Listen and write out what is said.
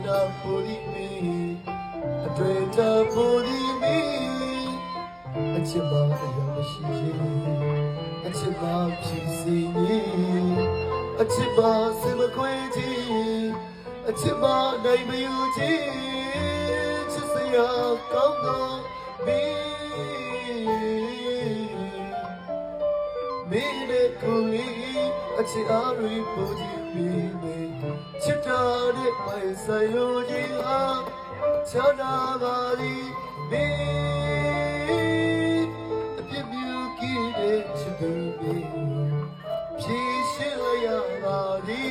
နာပိုလီမီအတွေ့အကြုံပိုလီမီအချစ်မအယောမရှိရင်အချစ်မဖြစ်စီရင်အချစ်မစမခွေကြီးအချစ်မနိုင်မယူကြီးချစ်စရာကောင်းတော့မင်းနဲ့ကိုယ်အချစ်အားတွေပို့ကြည့်ပြီးမေချစ်တာတဲ့မိုင်ဆိုင်လိုကြီးဟာချာနာပါလိမင်းအပြစ်မြူကြီးတဲ့ချစ်သူမင်းဖြေရှင်းရပါလိ